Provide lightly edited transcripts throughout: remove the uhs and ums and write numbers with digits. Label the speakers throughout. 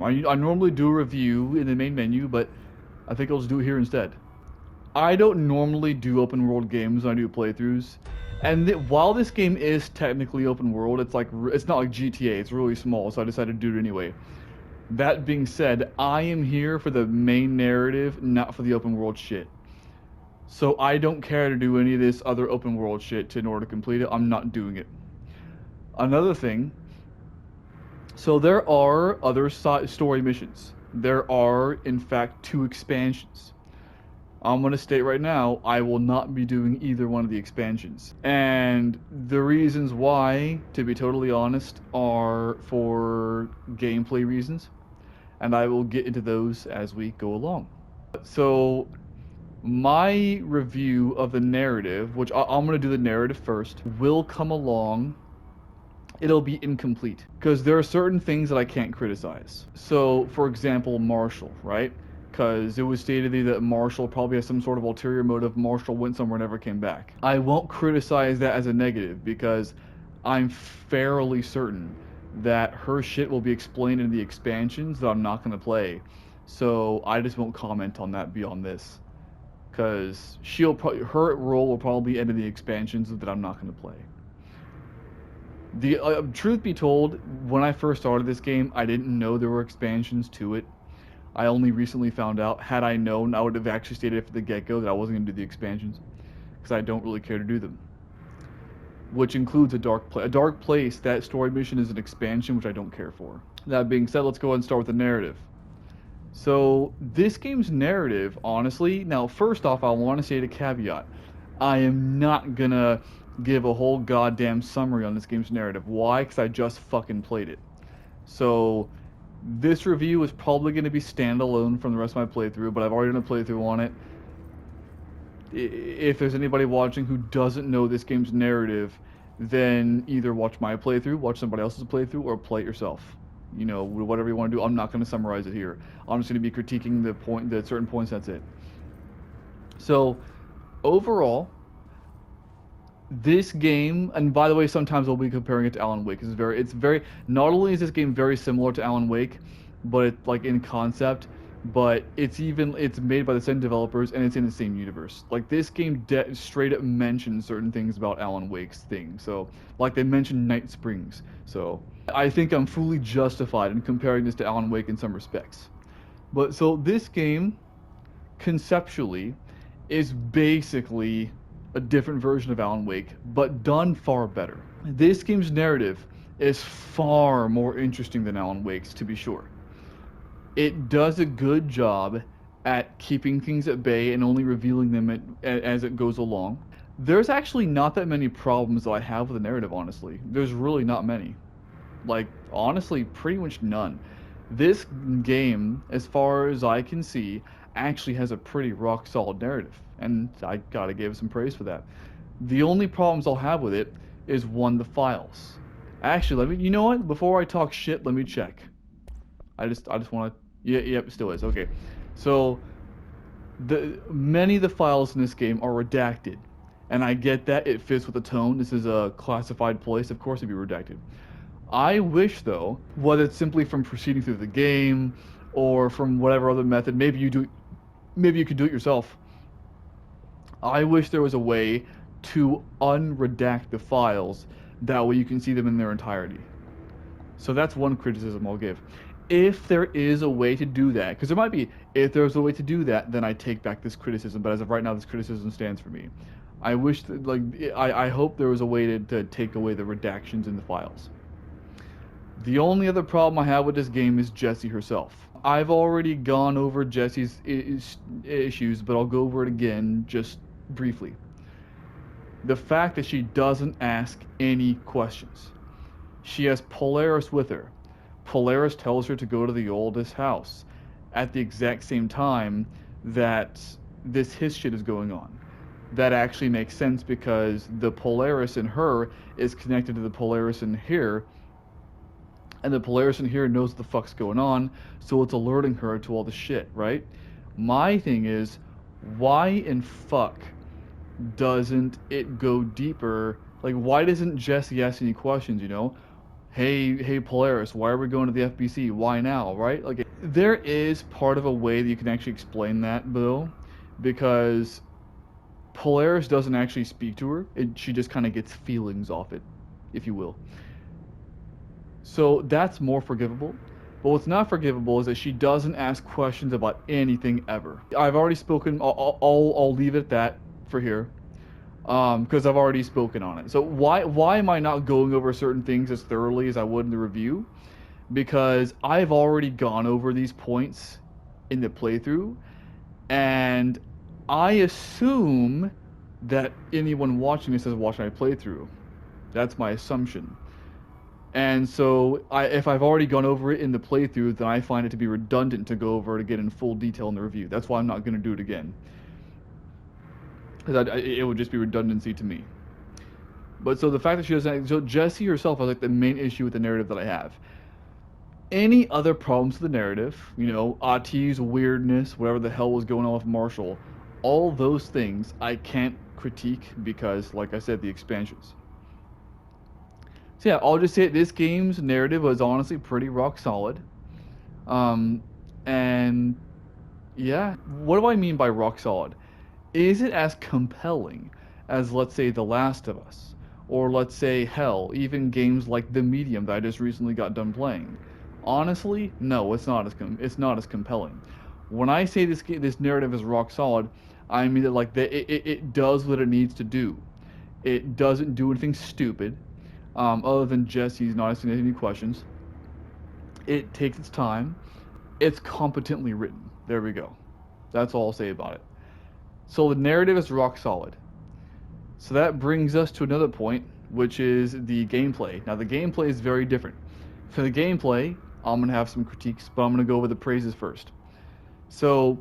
Speaker 1: I normally do a review in the main menu, but I think I'll just do it here instead. I don't normally do open world games when I do playthroughs, and while this game is technically open world, it's not like GTA. It's really small, so I decided to do it anyway. That being said, I am here for the main narrative, not for the open world shit. So I don't care to do any of this other open world shit in order to complete it. I'm not doing it. Another thing, so there are other story missions. There are, in fact, 2 expansions. I'm going to state right now, I will not be doing either one of the expansions. And the reasons why, to be totally honest, are for gameplay reasons. And I will get into those as we go along. So, my review of the narrative, which I'm going to do the narrative first, will come along. It'll be incomplete because there are certain things that I can't criticize. So, for example, Marshall, right? Because it was stated that Marshall probably has some sort of ulterior motive. Marshall went somewhere and never came back. I won't criticize that as a negative because I'm fairly certain that her shit will be explained in the expansions that I'm not going to play. So I just won't comment on that beyond this because her role will probably end in the expansions that I'm not going to play. The truth be told, when I first started this game, I didn't know there were expansions to it. I only recently found out. Had I known, I would have actually stated from the get-go that I wasn't going to do the expansions because I don't really care to do them. Which includes a dark place. A dark place, that story mission is an expansion, which I don't care for. That being said, let's go ahead and start with the narrative. So, this game's narrative, honestly, now first off, I want to say the caveat. I am not gonna give a whole goddamn summary on this game's narrative. Why? Because I just fucking played it. So, this review is probably going to be standalone from the rest of my playthrough, but I've already done a playthrough on it. If there's anybody watching who doesn't know this game's narrative, then either watch my playthrough, watch somebody else's playthrough, or play it yourself. You know, whatever you want to do. I'm not going to summarize it here. I'm just going to be critiquing the certain points. That's it. So, overall, this game, and by the way, sometimes I'll be comparing it to Alan Wake. It's very. Not only is this game very similar to Alan Wake, but it's like in concept, but it's made by the same developers and it's in the same universe. Like this game straight up mentions certain things about Alan Wake's thing. So, like they mentioned Night Springs. So, I think I'm fully justified in comparing this to Alan Wake in some respects. But so this game, conceptually, is basically a different version of Alan Wake, but done far better. This game's narrative is far more interesting than Alan Wake's, to be sure. It does a good job at keeping things at bay and only revealing them as it goes along. There's actually not that many problems that I have with the narrative, honestly. There's really not many. Like, honestly, pretty much none. This game, as far as I can see, actually has a pretty rock solid narrative, and I gotta give some praise for that. The only problems I'll have with it is one, the files. Actually, you know what? Before I talk shit, let me check. I just want to. Yeah, yep, it still is. Okay, so many of the files in this game are redacted, and I get that it fits with the tone. This is a classified place, of course it'd be redacted. I wish, though, whether it's simply from proceeding through the game or from whatever other method, maybe you could do it yourself. I wish there was a way to unredact the files, that way you can see them in their entirety. So that's one criticism I'll give. If there is a way to do that, because there might be, if there's a way to do that, then I take back this criticism, but as of right now, this criticism stands for me. I wish, I hope there was a way to take away the redactions in the files. The only other problem I have with this game is Jessie herself. I've already gone over Jessie's issues, but I'll go over it again just briefly. The fact that she doesn't ask any questions. She has Polaris with her. Polaris tells her to go to the oldest house at the exact same time that this his shit is going on. That actually makes sense because the Polaris in her is connected to the Polaris in here, and the Polaris in here knows what the fuck's going on, so it's alerting her to all the shit, right? My thing is, why in fuck doesn't it go deeper? Like, why doesn't Jessie ask any questions, you know? hey Polaris, why are we going to the FBC? Why now, right? Like, there is part of a way that you can actually explain that, Bill, because Polaris doesn't actually speak to her. She just kind of gets feelings off it, if you will. So that's more forgivable. But what's not forgivable is that she doesn't ask questions about anything ever. I've already spoken. I'll leave it at that for here, because I've already spoken on it. So why am I not going over certain things as thoroughly as I would in the review? Because I've already gone over these points in the playthrough, and I assume that anyone watching this has watched my playthrough. That's my assumption. And so, if I've already gone over it in the playthrough, then I find it to be redundant to go over it again in full detail in the review. That's why I'm not going to do it again. Because it would just be redundancy to me. But so the fact that she doesn't... So Jessie herself is like the main issue with the narrative that I have. Any other problems with the narrative, you know, Ati's weirdness, whatever the hell was going on with Marshall, all those things I can't critique because, like I said, the expansions. So yeah, I'll just say this game's narrative was honestly pretty rock solid. And yeah, what do I mean by rock solid? Is it as compelling as, let's say, The Last of Us? Or let's say, hell, even games like The Medium that I just recently got done playing? Honestly, no, it's not as compelling. When I say this narrative is rock solid, I mean that like it does what it needs to do. It doesn't do anything stupid. Other than Jesse's not asking any questions. It takes its time. It's competently written. There we go. That's all I'll say about it. So the narrative is rock solid. So that brings us to another point, which is the gameplay. Now the gameplay is very different. For the gameplay, I'm gonna have some critiques, but I'm gonna go with the praises first. So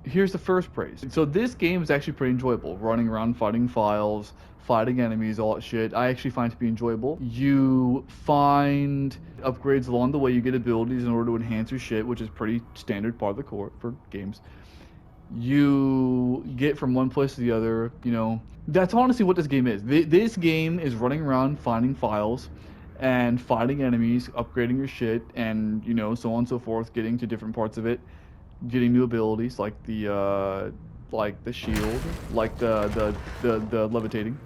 Speaker 1: here's the first praise. So this game is actually pretty enjoyable. Running around fighting files, fighting enemies, all that shit. I actually find it to be enjoyable. You find upgrades along the way. You get abilities in order to enhance your shit, which is pretty standard part of the core for games. You get from one place to the other, you know. That's honestly what this game is. This game is running around finding files and fighting enemies, upgrading your shit, and, you know, so on and so forth, getting to different parts of it, getting new abilities like the shield, like the levitating,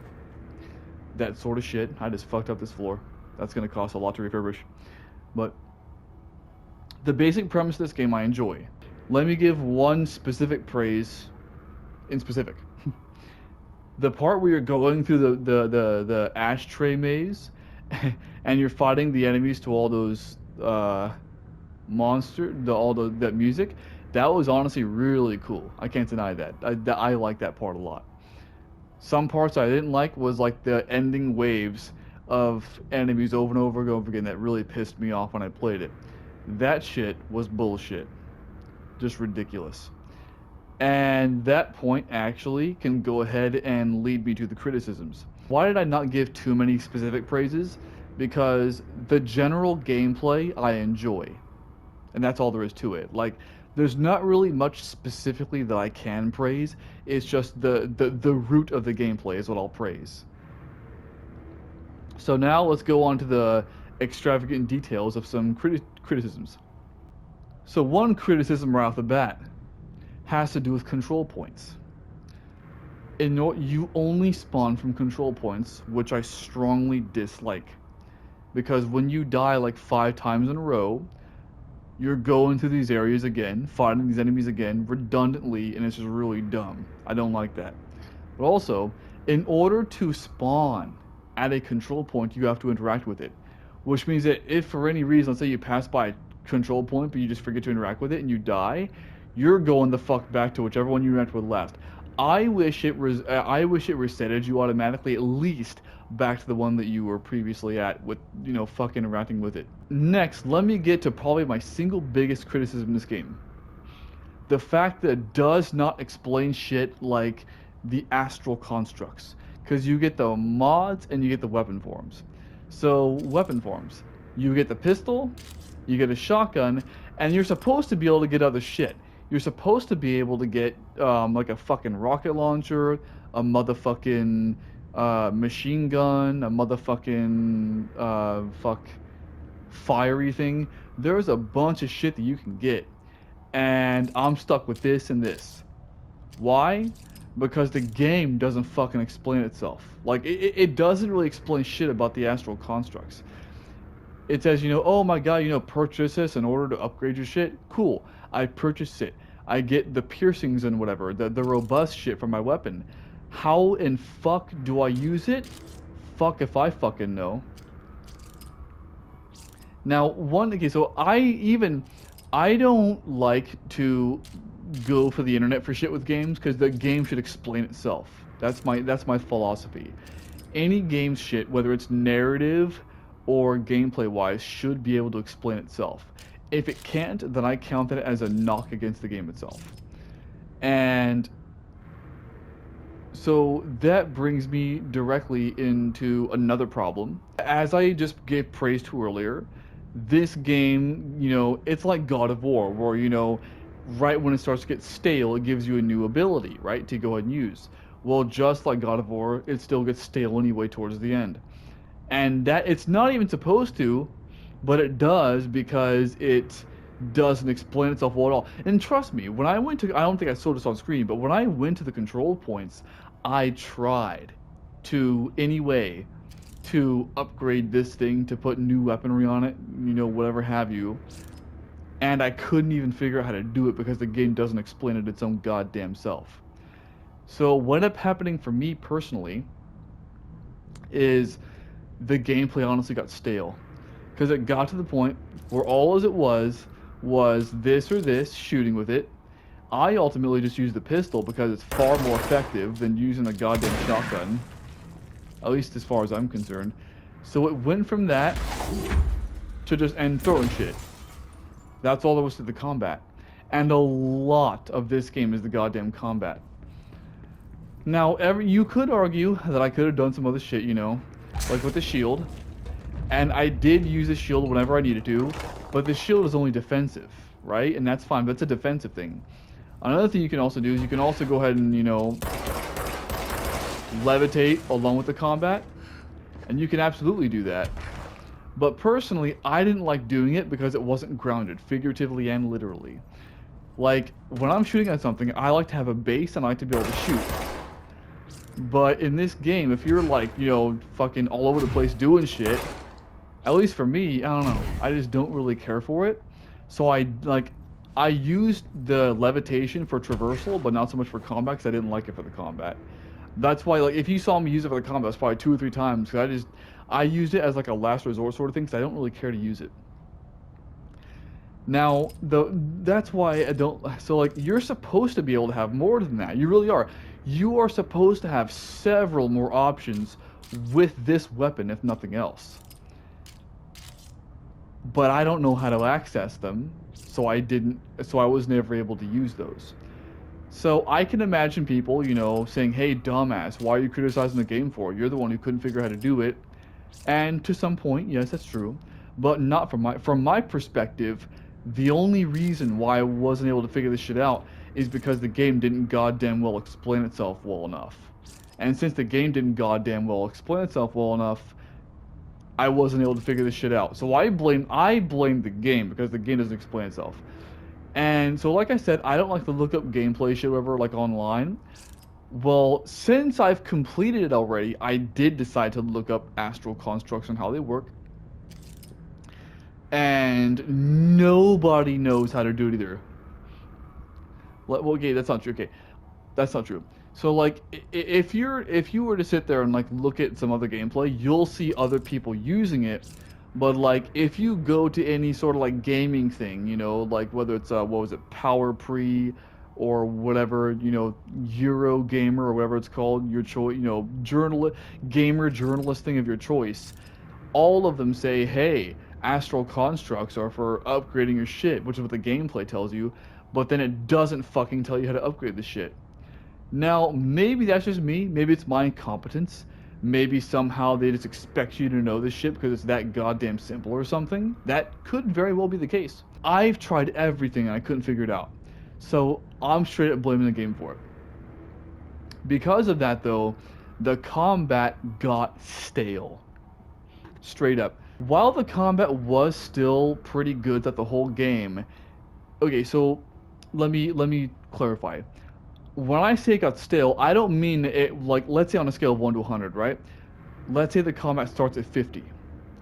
Speaker 1: that sort of shit. I just fucked up this floor. That's gonna cost a lot to refurbish. But the basic premise of this game I enjoy. Let me give one specific praise in specific. The part where you're going through the ashtray maze and you're fighting the enemies to all those that music, that was honestly really cool. I can't deny that. I like that part a lot. Some parts I didn't like was like the ending waves of enemies over and over and over again that really pissed me off when I played it. That shit was bullshit. Just ridiculous. And that point actually can go ahead and lead me to the criticisms. Why did I not give too many specific praises? Because the general gameplay I enjoy. And that's all there is to it. Like, there's not really much specifically that I can praise. It's just the root of the gameplay is what I'll praise. So now let's go on to the extravagant details of some criticisms. So one criticism right off the bat has to do with control points. You only spawn from control points, which I strongly dislike. Because when you die like 5 times in a row, you're going through these areas again, fighting these enemies again, redundantly, and it's just really dumb. I don't like that. But also, in order to spawn at a control point, you have to interact with it. Which means that if for any reason, let's say you pass by a control point, but you just forget to interact with it and you die, you're going the fuck back to whichever one you interact with last. I wish it resetted you automatically, at least back to the one that you were previously at with, you know, fucking interacting with it. Next, let me get to probably my single biggest criticism in this game. The fact that it does not explain shit like the astral constructs. Because you get the mods and you get the weapon forms. So, weapon forms. You get the pistol, you get a shotgun, and you're supposed to be able to get other shit. You're supposed to be able to get like a fucking rocket launcher, a motherfucking machine gun, a motherfucking fiery thing. There's a bunch of shit that you can get, and I'm stuck with this and this. Why? Because the game doesn't fucking explain itself. Like, it doesn't really explain shit about the astral constructs. It says, oh my god, purchase this in order to upgrade your shit. Cool. I purchase it. I get the piercings and whatever, the robust shit for my weapon. How in fuck do I use it? Fuck if I fucking know. Now, okay, so I don't like to go for the internet for shit with games because the game should explain itself. That's my philosophy. Any game shit, whether it's narrative or gameplay wise, should be able to explain itself. If it can't, then I count it as a knock against the game itself. And so that brings me directly into another problem. As I just gave praise to earlier, this game, it's like God of War, where, right when it starts to get stale, it gives you a new ability, right, to go ahead and use. Well, just like God of War, it still gets stale anyway towards the end. And that it's not even supposed to, but it does because it doesn't explain itself well at all. And trust me, when I went to, I don't think I saw this on screen, but when I went to the control points, I tried to, anyway, to upgrade this thing, to put new weaponry on it, whatever have you. And I couldn't even figure out how to do it because the game doesn't explain it its own goddamn self. So what ended up happening for me personally is the gameplay honestly got stale. Because it got to the point where all as it was this or this, shooting with it. I ultimately just used the pistol because it's far more effective than using a goddamn shotgun. At least as far as I'm concerned. So it went from that to just and throwing shit. That's all there was to the combat. And a lot of this game is the goddamn combat. Now, you could argue that I could have done some other shit, like with the shield. And I did use the shield whenever I needed to, but the shield is only defensive, right? And that's fine, but it's a defensive thing. Another thing you can also do is you can also go ahead and, levitate along with the combat. And you can absolutely do that. But personally, I didn't like doing it because it wasn't grounded, figuratively and literally. Like, when I'm shooting at something, I like to have a base and I like to be able to shoot. But in this game, if you're like, fucking all over the place doing shit, at least for me, I don't know, I just don't really care for it. So I used the levitation for traversal, but not so much for combat because I didn't like it for the combat. That's why, like, if you saw me use it for the combat, it's probably 2 or 3 times because I used it as like a last resort sort of thing because I don't really care to use it. Now, that's why I don't. So, like, you're supposed to be able to have more than that. You really are. You are supposed to have several more options with this weapon, if nothing else. But I don't know how to access them, so I was never able to use those. So I can imagine people, saying, hey, dumbass, why are you criticizing the game for? You're the one who couldn't figure out how to do it. And to some point, yes, that's true. But not from my perspective, the only reason why I wasn't able to figure this shit out is because the game didn't goddamn well explain itself well enough. And since the game didn't goddamn well explain itself well enough, I wasn't able to figure this shit out. So I blame the game because the game doesn't explain itself. And so, like I said, I don't like to look up gameplay shit ever, like, online. Well, since I've completed it already, I did decide to look up astral constructs and how they work. And nobody knows how to do it either. Well, okay, that's not true. Okay, that's not true. So, like, if you were to sit there and, like, look at some other gameplay, you'll see other people using it. But, like, if you go to any sort of, like, gaming thing, like, whether it's, what was it, Power Pre, or whatever, Eurogamer, or whatever it's called, your choice, gamer journalist thing of your choice, all of them say, hey, astral constructs are for upgrading your shit, which is what the gameplay tells you, but then it doesn't fucking tell you how to upgrade the shit. Now, maybe that's just me, maybe it's my incompetence, maybe somehow they just expect you to know this shit because it's that goddamn simple or something. That could very well be the case. I've tried everything and I couldn't figure it out. So I'm straight up blaming the game for it. Because of that, though, The combat got stale. Straight up. While the combat was still pretty good at the whole game, okay, so let me clarify. When I say it got stale, I don't mean it like, let's say on a scale of 1 to 100, right? Let's say the combat starts at 50.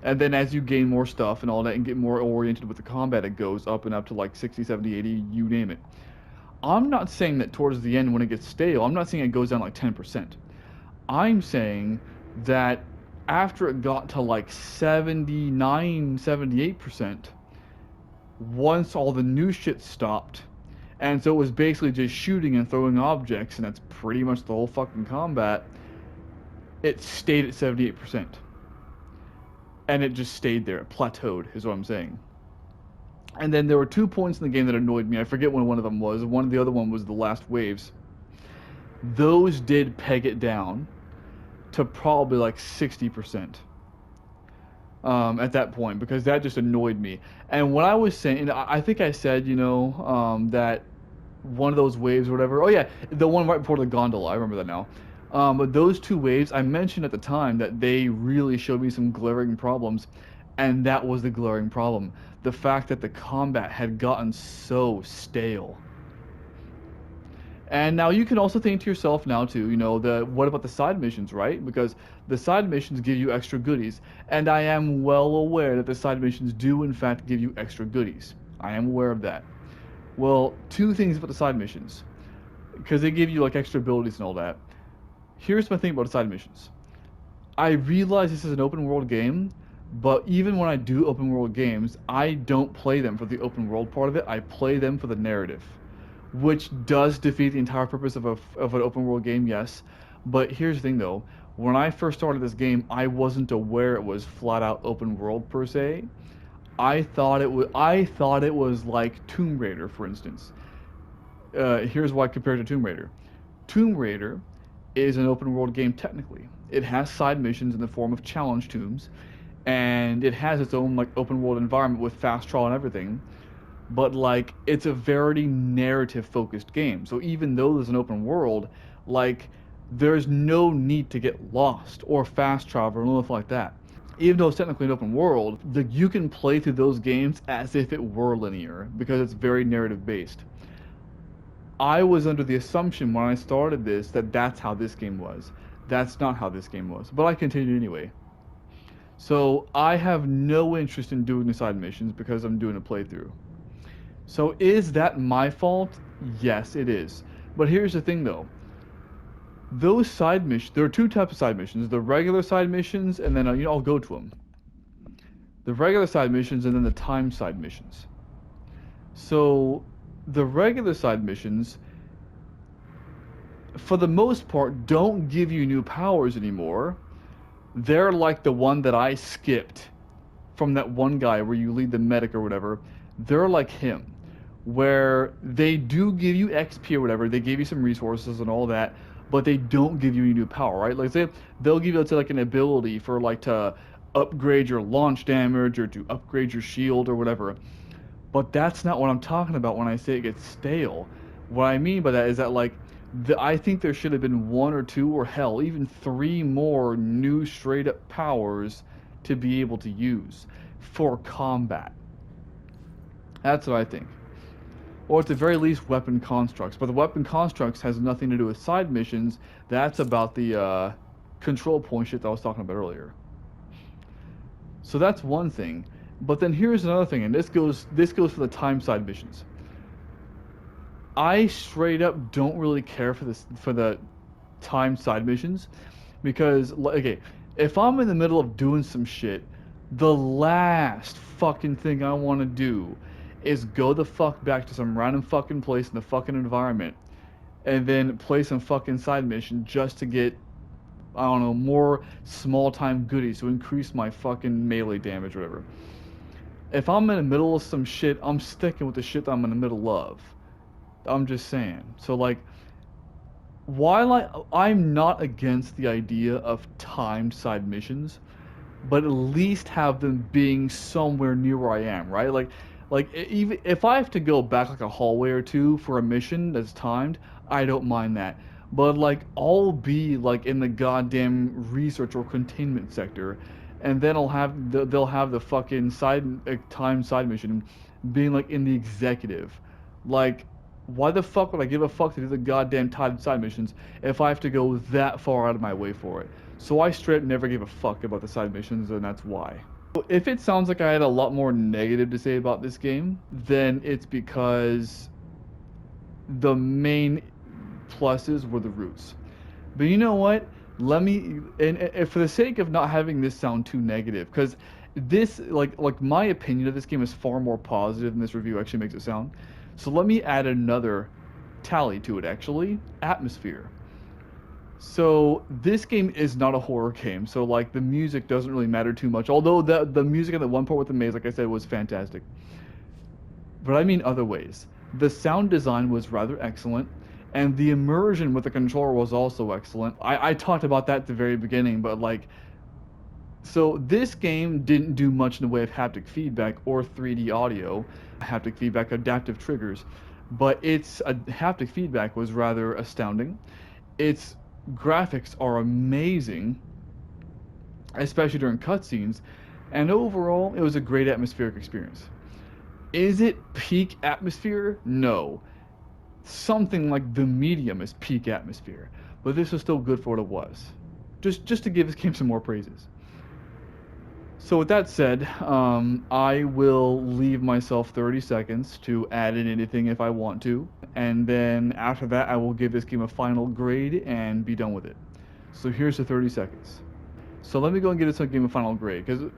Speaker 1: And then as you gain more stuff and all that and get more oriented with the combat, it goes up and up to like 60, 70, 80, you name it. I'm not saying that towards the end when it gets stale, I'm not saying it goes down like 10%. I'm saying that after it got to like 79, 78%, once all the new shit stopped, and so it was basically just shooting and throwing objects, and that's pretty much the whole fucking combat, it stayed at 78%. And it just stayed there. It plateaued, is what I'm saying. And then there were 2 points in the game that annoyed me. I forget when one of them was. The other one was the last waves. Those did peg it down to probably like 60%. At that point, because that just annoyed me. And when I was saying, I think I said, that one of those waves or whatever. Oh yeah, the one right before the gondola. I remember that now. But those two waves, I mentioned at the time that they really showed me some glaring problems, and that was the glaring problem. The fact that the combat had gotten so stale. And now you can also think to yourself now too, what about the side missions, right? Because the side missions give you extra goodies, and I am well aware that the side missions do in fact give you extra goodies. I am aware of that. Well, two things about the side missions, because they give you like extra abilities and all that. Here's my thing about the side missions. I realize this is an open world game, but even when I do open world games, I don't play them for the open world part of it. I play them for the narrative, which does defeat the entire purpose of an open world game, yes. But here's the thing though, when I first started this game, I wasn't aware it was flat out open world per se. I thought it was like Tomb Raider, for instance. Here's why compared to Tomb Raider. Tomb Raider is an open world game technically. It has side missions in the form of challenge tombs, and it has its own like open world environment with fast travel and everything. But like it's a very narrative focused game. So even though there's an open world, like there's no need to get lost or fast travel or anything like that. Even though it's technically an open world, you can play through those games as if it were linear because it's very narrative based. I was under the assumption when I started this that that's how this game was. That's not how this game was, but I continued anyway. So I have no interest in doing the side missions because I'm doing a playthrough. So is that my fault? Yes, it is. But here's the thing though. Those side missions, there are two types of side missions. The regular side missions, and then, I'll go to them. The regular side missions and then the time side missions. So the regular side missions, for the most part, don't give you new powers anymore. They're like the one that I skipped from that one guy where you lead the medic or whatever. They're like him, where they do give you XP or whatever. They give you some resources and all that, but they don't give you any new power, right? Like say they'll give you, let's say, like an ability for like to upgrade your launch damage or to upgrade your shield or whatever. But that's not what I'm talking about when I say it gets stale. What I mean by that is that like I think there should have been one or two or hell even three more new straight up powers to be able to use for combat. That's what I think. Or at the very least weapon constructs. But the weapon constructs has nothing to do with side missions. That's about the control point shit that I was talking about earlier. So that's one thing. But then here's another thing, and this goes for the time side missions. I straight up don't really care for the time side missions because okay, if I'm in the middle of doing some shit, the last fucking thing I want to do is go the fuck back to some random fucking place in the fucking environment and then play some fucking side mission just to get, I don't know, more small time goodies to increase my fucking melee damage or whatever. If I'm in the middle of some shit, I'm sticking with the shit that I'm in the middle of. I'm just saying. So like, while I'm not against the idea of timed side missions, but at least have them being somewhere near where I am, right? Like even if I have to go back like a hallway or two for a mission that's timed, I don't mind that. but like I'll be like in the goddamn research or containment sector, and then they'll have the fucking time side mission being like in the executive. Like, why the fuck would I give a fuck to do the goddamn time side missions if I have to go that far out of my way for it? So I straight up never gave a fuck about the side missions, and that's why. If it sounds like I had a lot more negative to say about this game, then it's because the main pluses were the roots. But you know what? Let me and for the sake of not having this sound too negative, because this like my opinion of this game is far more positive than this review actually makes it sound. So let me add another tally to it actually. Atmosphere. So this game is not a horror game, so like the music doesn't really matter too much. Although the music in the one part with the maze, like I said, was fantastic. But I mean other ways. The sound design was rather excellent, and the immersion with the controller was also excellent. I talked about that at the very beginning, but like, so this game didn't do much in the way of haptic feedback or 3D audio, haptic feedback, adaptive triggers, but its haptic feedback was rather astounding. Its graphics are amazing, especially during cutscenes, and overall, it was a great atmospheric experience. Is it peak atmosphere? No. Something like the medium is peak atmosphere, but this was still good for what it was. Just to give this game some more praises. So with that said, I will leave myself 30 seconds to add in anything if I want to, and then after that I will give this game a final grade and be done with it. So here's the 30 seconds. So let me go and give this game a final grade, because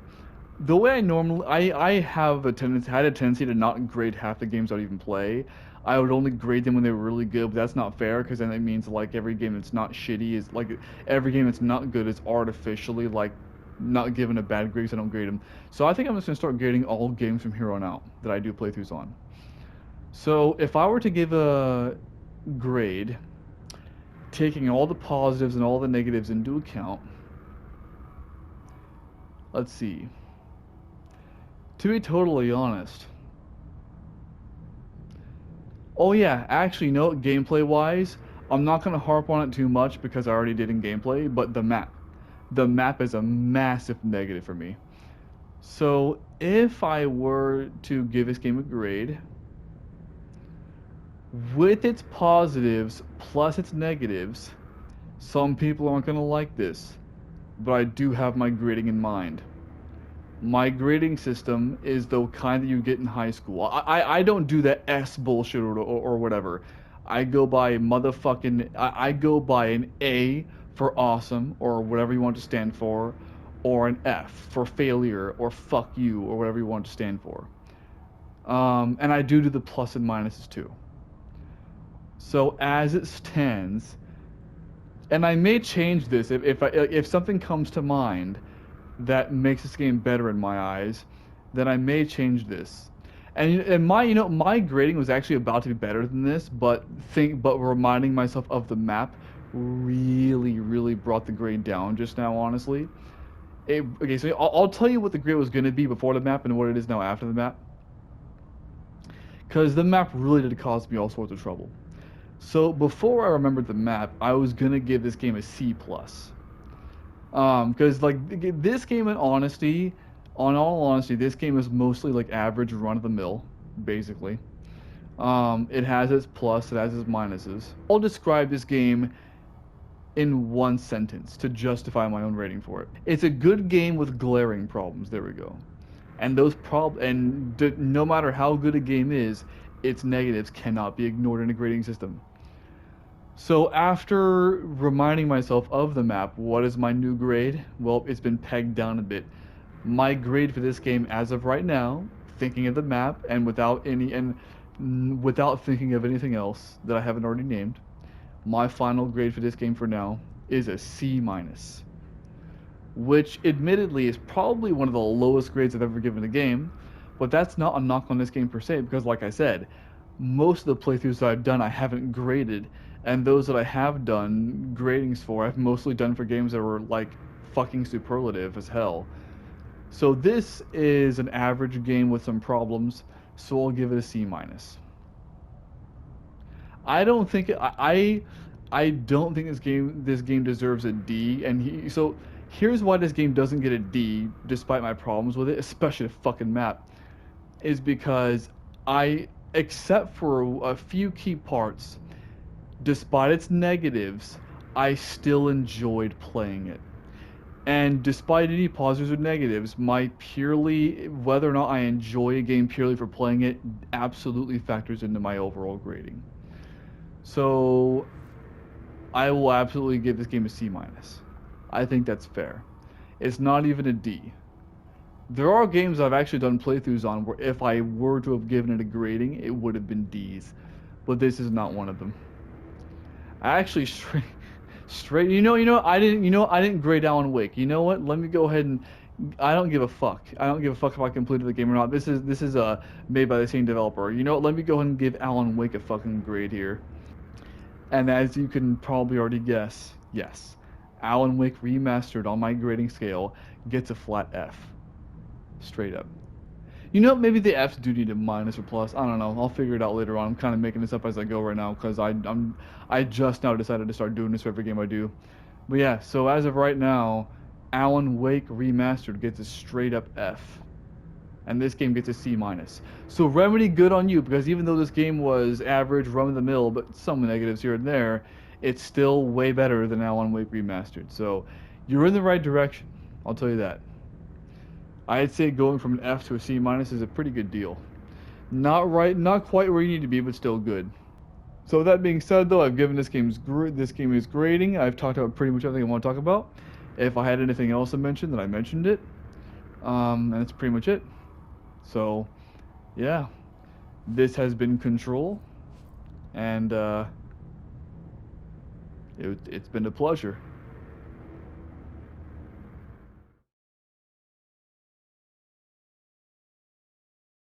Speaker 1: the way I normally I have had a tendency to not grade half the games I even play. I would only grade them when they were really good, but that's not fair because then it means like every game that's not shitty is like every game that's not good is artificially like not given a bad grade, so I don't grade them. So I think I'm just gonna start grading all games from here on out that I do playthroughs on. So if I were to give a grade, taking all the positives and all the negatives into account, let's see. To be totally honest, oh yeah, actually, no, gameplay wise, I'm not gonna harp on it too much because I already did in gameplay, but the map. The map is a massive negative for me. So if I were to give this game a grade, with its positives plus its negatives, some people aren't gonna like this, but I do have my grading in mind. My grading system is the kind that you get in high school. I don't do that S bullshit or whatever. I go by I go by an A for awesome or whatever you want to stand for, or an F for failure or fuck you or whatever you want to stand for. And I do the plus and minuses too. So as it stands, and I may change this if something comes to mind that makes this game better in my eyes, then I may change this. And my grading was actually about to be better than this, but reminding myself of the map really brought the grade down just now, honestly. Okay, so I'll tell you what the grade was going to be before the map and what it is now after the map. Because the map really did cause me all sorts of trouble. So before I remembered the map, I was going to give this game a C+. Because like this game, in honesty, on all honesty, this game is mostly like average run of the mill, basically. It has its plus, it has its minuses. I'll describe this game in one sentence to justify my own rating for it. It's a good game with glaring problems. There we go. And no matter how good a game is, its negatives cannot be ignored in a grading system. So after reminding myself of the map, what is my new grade? Well, it's been pegged down a bit. My grade for this game as of right now, thinking of the map and without thinking of anything else that I haven't already named, my final grade for this game for now is a C-, which admittedly is probably one of the lowest grades I've ever given a game, but that's not a knock on this game per se, because like I said, most of the playthroughs that I've done I haven't graded, and those that I have done gradings for, I've mostly done for games that were like fucking superlative as hell. So this is an average game with some problems, so I'll give it a C-. I don't think I don't think this game deserves a D. So here's why this game doesn't get a D, despite my problems with it, especially the fucking map, is because except for a few key parts, despite its negatives, I still enjoyed playing it. And despite any positives or negatives, my purely whether or not I enjoy a game purely for playing it absolutely factors into my overall grading. So I will absolutely give this game a C minus. I think that's fair. It's not even a D. There are games I've actually done playthroughs on where if I were to have given it a grading, it would have been D's, but this is not one of them. I actually straight. I didn't grade Alan Wake. You know what? Let me go ahead and. I don't give a fuck. I don't give a fuck if I completed the game or not. This is made by the same developer. You know what? Let me go ahead and give Alan Wake a fucking grade here. And as you can probably already guess, yes, Alan Wake Remastered on my grading scale gets a flat F. Straight up. You know, maybe the F's do need a minus or plus. I don't know. I'll figure it out later on. I'm kind of making this up as I go right now because I just now decided to start doing this for every game I do. But yeah, so as of right now, Alan Wake Remastered gets a straight up F, and this game gets a C minus. So Remedy, good on you, because even though this game was average, run of the mill, but some negatives here and there, it's still way better than Alan Wake Remastered. So you're in the right direction. I'll tell you that. I'd say going from an F to a C minus is a pretty good deal. Not quite where you need to be, but still good. So with that being said, though, I've given this game is grading. I've talked about pretty much everything I want to talk about. If I had anything else to mention, then I mentioned it. And that's pretty much it. So, yeah, this has been Control, and it's been a pleasure.